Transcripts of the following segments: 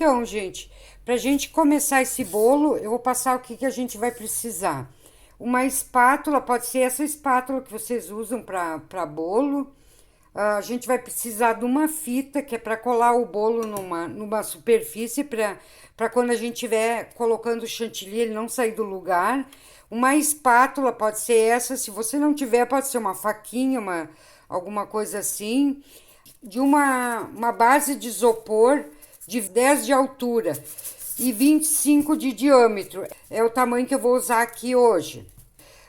Então, gente, pra gente começar esse bolo, eu vou passar o que que a gente vai precisar. Uma espátula, pode ser essa espátula que vocês usam para bolo. A gente vai precisar de uma fita, que é para colar o bolo numa superfície, para quando a gente estiver colocando o chantilly, ele não sair do lugar. Uma espátula, pode ser essa, se você não tiver, pode ser uma faquinha, alguma coisa assim. De uma base de isopor de 10 de altura e 25 de diâmetro. É o tamanho que eu vou usar aqui hoje.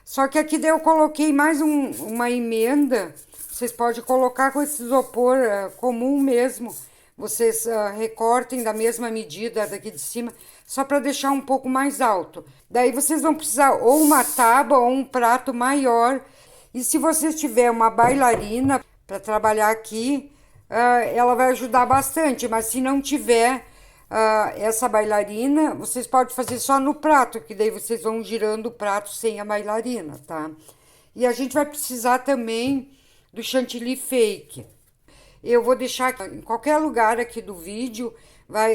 Só que aqui daí eu coloquei mais uma emenda. Vocês podem colocar com esse isopor comum mesmo. Vocês recortem da mesma medida daqui de cima, só para deixar um pouco mais alto. Daí vocês vão precisar ou uma tábua ou um prato maior. E se vocês tiver uma bailarina para trabalhar aqui, ela vai ajudar bastante. Mas se não tiver essa bailarina, vocês podem fazer só no prato, que daí vocês vão girando o prato sem a bailarina, tá? E a gente vai precisar também do chantilly fake. Eu vou deixar em qualquer lugar aqui do vídeo,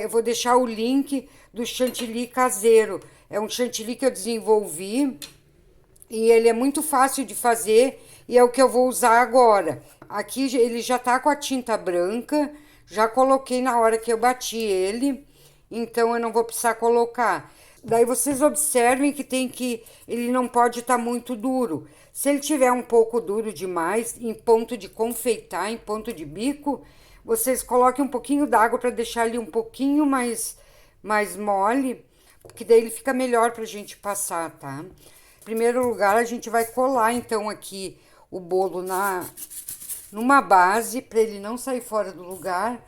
eu vou deixar o link do chantilly caseiro. É um chantilly que eu desenvolvi e ele é muito fácil de fazer e é o que eu vou usar agora. Aqui ele já tá com a tinta branca, já coloquei na hora que eu bati ele, então eu não vou precisar colocar. Daí vocês observem que ele não pode estar muito duro. Se ele tiver um pouco duro demais, em ponto de confeitar, em ponto de bico, vocês coloquem um pouquinho d'água para deixar ele um pouquinho mais mole, porque daí ele fica melhor pra gente passar, tá? Em primeiro lugar, a gente vai colar então aqui o bolo numa base, para ele não sair fora do lugar.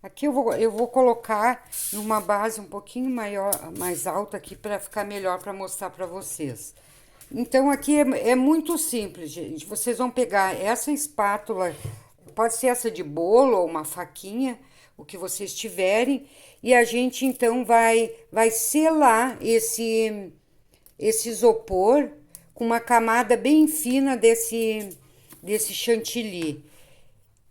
Aqui eu vou colocar numa base um pouquinho mais alta aqui para ficar melhor para mostrar para vocês. Então aqui é muito simples, gente. Vocês vão pegar essa espátula, pode ser essa de bolo ou uma faquinha, o que vocês tiverem, e a gente então vai selar esse isopor com uma camada bem fina desse chantilly,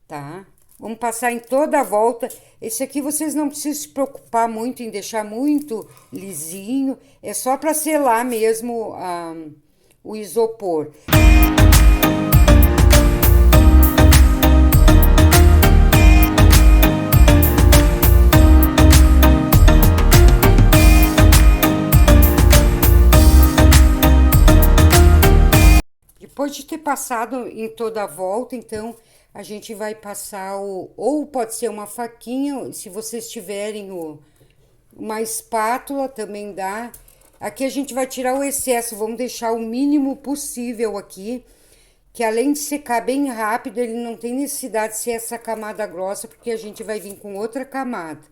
tá? Vamos passar em toda a volta. Esse aqui vocês não precisam se preocupar muito em deixar muito lisinho, é só para selar mesmo o isopor. Depois de ter passado em toda a volta, então a gente vai passar ou pode ser uma faquinha, se vocês tiverem uma espátula também dá. Aqui a gente vai tirar o excesso, vamos deixar o mínimo possível aqui, que além de secar bem rápido, ele não tem necessidade de ser essa camada grossa, porque a gente vai vir com outra camada.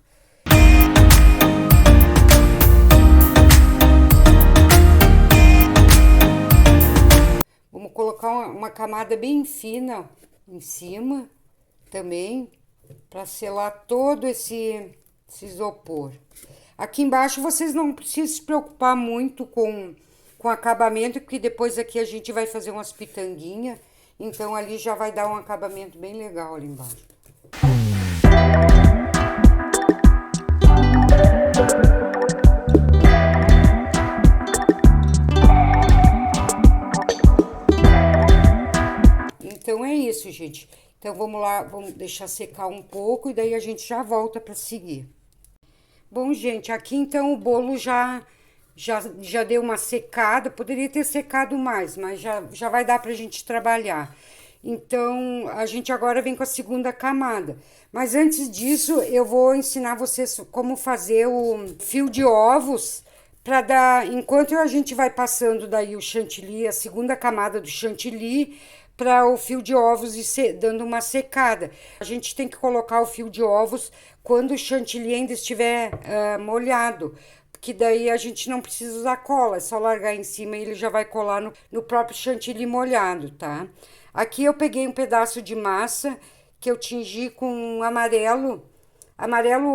Vamos colocar uma camada bem fina em cima também, para selar todo esse isopor. Aqui embaixo vocês não precisam se preocupar muito com acabamento, porque depois aqui a gente vai fazer umas pitanguinhas, então ali já vai dar um acabamento bem legal ali embaixo. Então é isso, gente. Então vamos lá, vamos deixar secar um pouco e daí a gente já volta para seguir. Bom, gente, aqui então o bolo já deu uma secada, poderia ter secado mais, mas já vai dar pra gente trabalhar. Então, a gente agora vem com a segunda camada. Mas antes disso, eu vou ensinar vocês como fazer o fio de ovos para dar, enquanto a gente vai passando daí o chantilly, a segunda camada do chantilly, para o fio de ovos e dando uma secada. A gente tem que colocar o fio de ovos quando o chantilly ainda estiver molhado, que daí a gente não precisa usar cola, é só largar em cima e ele já vai colar no próprio chantilly molhado, tá? Aqui eu peguei um pedaço de massa que eu tingi com amarelo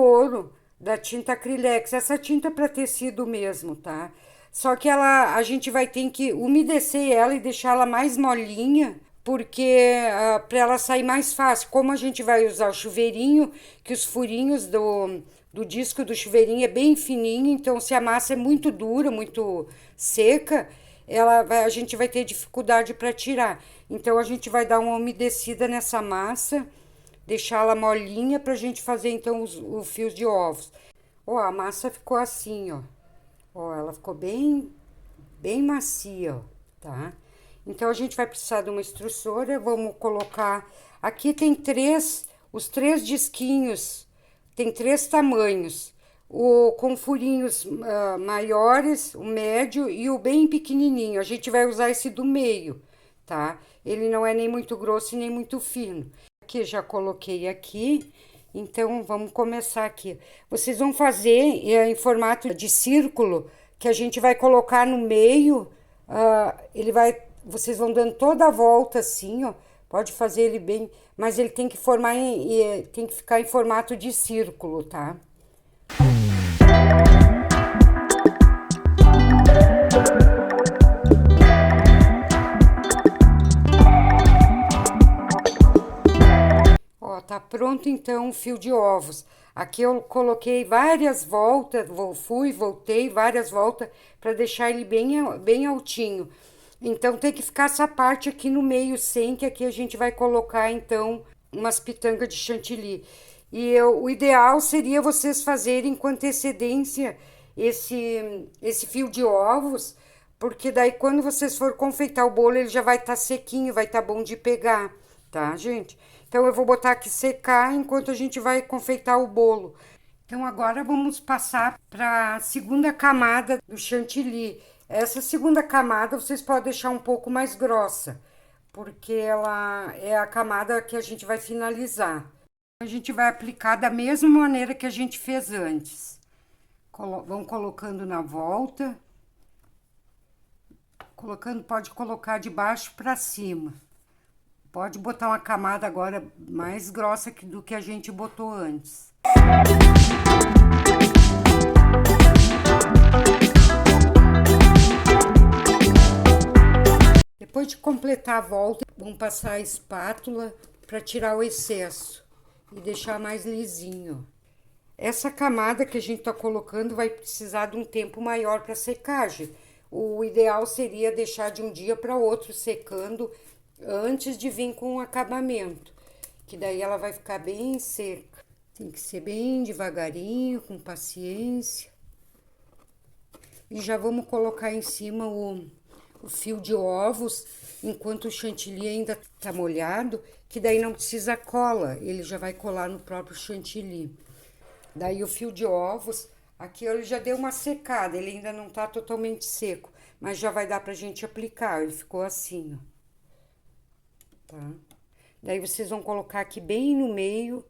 ouro, da tinta Acrylex, essa tinta para tecido mesmo, tá? Só que a gente vai ter que umedecer ela e deixar ela mais molinha, porque para ela sair mais fácil. Como a gente vai usar o chuveirinho, que os furinhos do disco do chuveirinho é bem fininho, então se a massa é muito dura, muito seca, a gente vai ter dificuldade para tirar. Então a gente vai dar uma umedecida nessa massa, deixá-la molinha para a gente fazer então os fios de ovos. Ó, a massa ficou assim, ó. Ó, ela ficou bem macia, ó, tá? Então a gente vai precisar de uma extrusora, vamos colocar. Aqui tem os três disquinhos, tem 3 tamanhos. O com furinhos maiores, o médio e o bem pequenininho. A gente vai usar esse do meio, tá? Ele não é nem muito grosso e nem muito fino. Aqui já coloquei aqui. Então vamos começar aqui. Vocês vão fazer em formato de círculo, que a gente vai colocar no meio. Vocês vão dando toda a volta assim, ó. Pode fazer ele bem, mas ele tem que tem que ficar em formato de círculo, tá? Ó, tá pronto então o fio de ovos. Aqui eu coloquei várias voltas, voltei várias voltas para deixar ele bem altinho. Então tem que ficar essa parte aqui no meio sem, que aqui a gente vai colocar então umas pitangas de chantilly. O ideal seria vocês fazerem com antecedência esse fio de ovos, porque daí quando vocês for confeitar o bolo ele já vai estar sequinho, vai estar bom de pegar, tá, gente? Então eu vou botar aqui secar enquanto a gente vai confeitar o bolo. Então agora vamos passar para a segunda camada do chantilly. Essa segunda camada vocês podem deixar um pouco mais grossa, porque ela é a camada que a gente vai finalizar. A gente vai aplicar da mesma maneira que a gente fez antes. Vão colocando na volta. Pode colocar de baixo para cima. Pode botar uma camada agora mais grossa do que a gente botou antes. Depois de completar a volta, vamos passar a espátula para tirar o excesso e deixar mais lisinho. Essa camada que a gente tá colocando vai precisar de um tempo maior para secagem. O ideal seria deixar de um dia para outro secando antes de vir com o acabamento, que daí ela vai ficar bem seca. Tem que ser bem devagarinho, com paciência. E já vamos colocar em cima o fio de ovos, enquanto o chantilly ainda tá molhado, que daí não precisa cola, ele já vai colar no próprio chantilly. Daí o fio de ovos, aqui ele já deu uma secada, ele ainda não tá totalmente seco, mas já vai dar pra gente aplicar, ele ficou assim, ó. Tá? Daí vocês vão colocar aqui bem no meio,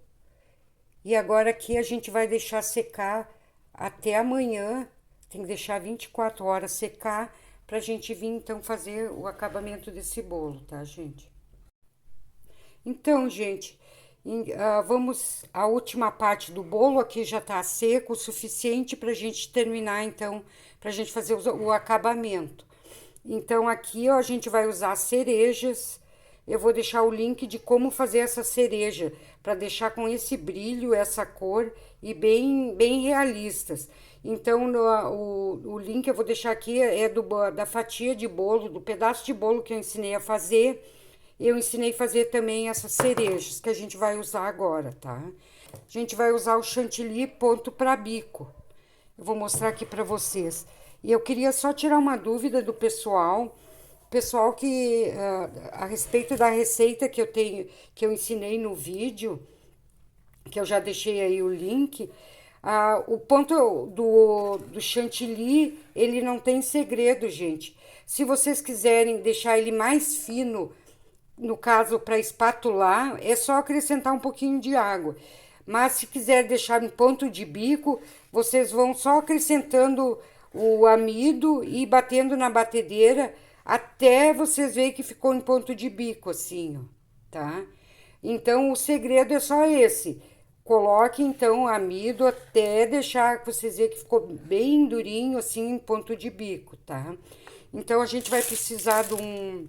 e agora aqui a gente vai deixar secar até amanhã, tem que deixar 24 horas secar, pra gente vir então fazer o acabamento desse bolo, tá, gente? Então, gente, vamos à última parte do bolo, aqui já tá seco o suficiente pra gente terminar, então, pra gente fazer o acabamento. Então, aqui, ó, a gente vai usar cerejas. Eu vou deixar o link de como fazer essa cereja, para deixar com esse brilho, essa cor e bem realistas. Então, o link eu vou deixar aqui é da fatia de bolo, do pedaço de bolo que eu ensinei a fazer. Eu ensinei a fazer também essas cerejas que a gente vai usar agora, tá? A gente vai usar o chantilly ponto para bico. Eu vou mostrar aqui para vocês. E eu queria só tirar uma dúvida do pessoal que a respeito da receita que eu ensinei no vídeo, que eu já deixei aí o link. O ponto do chantilly, ele não tem segredo, gente. Se vocês quiserem deixar ele mais fino, no caso para espatular, é só acrescentar um pouquinho de água. Mas se quiser deixar em ponto de bico, vocês vão só acrescentando o amido e batendo na batedeira até vocês verem que ficou em ponto de bico, assim, ó, tá? Então, o segredo é só esse. Coloque então o amido até deixar, vocês verem que ficou bem durinho, assim, em ponto de bico, tá? Então, a gente vai precisar de um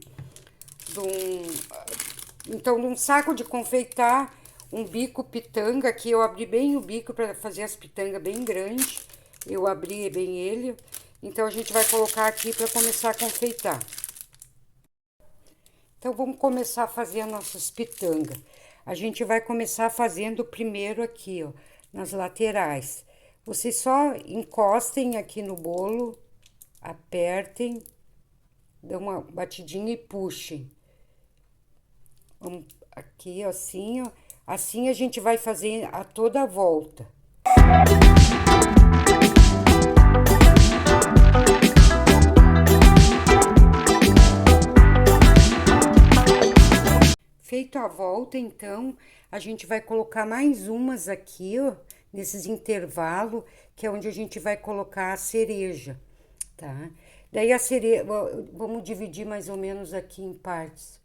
saco de confeitar, um bico pitanga, aqui eu abri bem o bico para fazer as pitangas bem grandes, eu abri bem ele, então a gente vai colocar aqui para começar a confeitar. Então, vamos começar a fazer as nossas pitangas. A gente vai começar fazendo primeiro aqui, ó, nas laterais. Vocês só encostem aqui no bolo, apertem, dão uma batidinha e puxem. Vamos aqui, assim, ó. Assim a gente vai fazer a toda a volta. Feito a volta, então, a gente vai colocar mais umas aqui, ó, nesses intervalos, que é onde a gente vai colocar a cereja, tá? Daí a cereja, vamos dividir mais ou menos aqui em partes.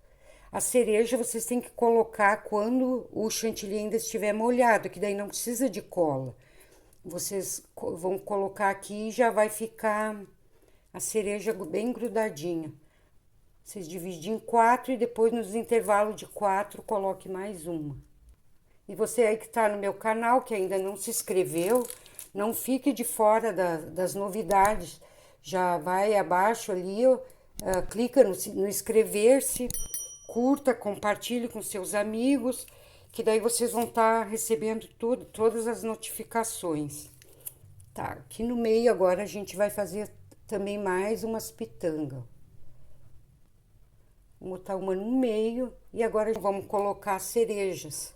A cereja vocês têm que colocar quando o chantilly ainda estiver molhado, que daí não precisa de cola. Vocês vão colocar aqui e já vai ficar a cereja bem grudadinha. Vocês dividem em 4 e depois nos intervalos de 4 coloque mais uma. E você aí que está no meu canal, que ainda não se inscreveu, não fique de fora das novidades. Já vai abaixo ali, ó, clica no inscrever-se, curta, compartilhe com seus amigos, que daí vocês vão estar recebendo todas as notificações. Tá, aqui no meio agora a gente vai fazer também mais umas pitangas. Vamos botar uma no meio e agora vamos colocar as cerejas.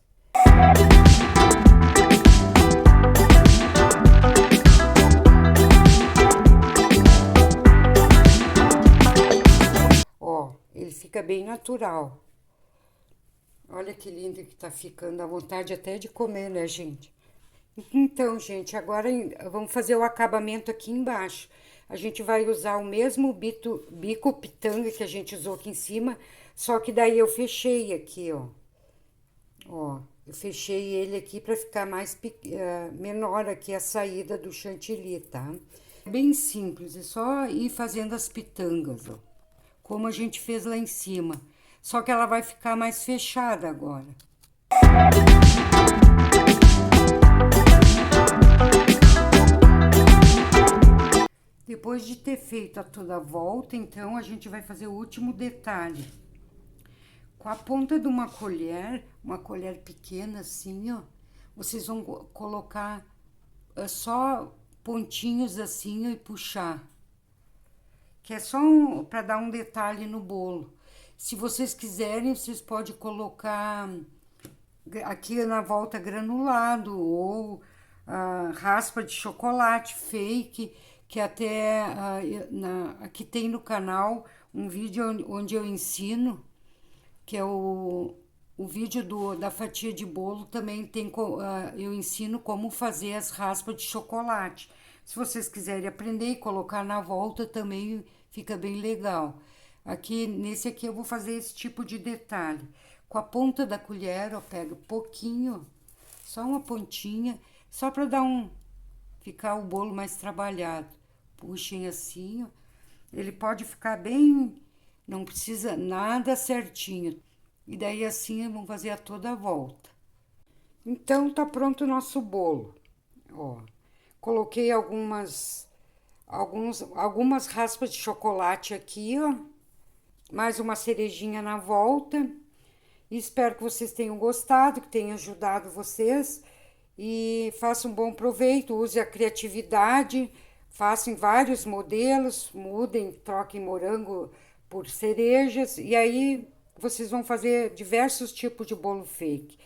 Ó, ele fica bem natural. Olha que lindo que tá ficando, dá vontade até de comer, né, gente? Então, gente, agora vamos fazer o acabamento aqui embaixo. A gente vai usar o mesmo bico pitanga que a gente usou aqui em cima, só que daí eu fechei aqui, ó. Ó, eu fechei ele aqui para ficar mais menor aqui a saída do chantilly, tá? Bem simples, é só ir fazendo as pitangas, ó, como a gente fez lá em cima. Só que ela vai ficar mais fechada agora. Depois de ter feito toda a volta, então, a gente vai fazer o último detalhe. Com a ponta de uma colher pequena assim, ó, vocês vão colocar só pontinhos assim, ó, e puxar. Que é só para dar um detalhe no bolo. Se vocês quiserem, vocês podem colocar aqui na volta granulado ou raspa de chocolate fake, que até aqui tem no canal um vídeo onde eu ensino, que é o vídeo da fatia de bolo, também tem, eu ensino como fazer as raspas de chocolate. Se vocês quiserem aprender e colocar na volta, também fica bem legal. Aqui, nesse aqui, eu vou fazer esse tipo de detalhe. Com a ponta da colher, eu pego pouquinho, só uma pontinha, só para ficar o bolo mais trabalhado. Puxem assim, ó. Ele pode ficar bem, não precisa nada certinho. E daí assim, vamos fazer a toda a volta. Então, tá pronto o nosso bolo. Ó, coloquei algumas raspas de chocolate aqui, ó. Mais uma cerejinha na volta. E espero que vocês tenham gostado, que tenha ajudado vocês. E façam um bom proveito, use a criatividade, façam vários modelos, mudem, troquem morango por cerejas. E aí vocês vão fazer diversos tipos de bolo fake.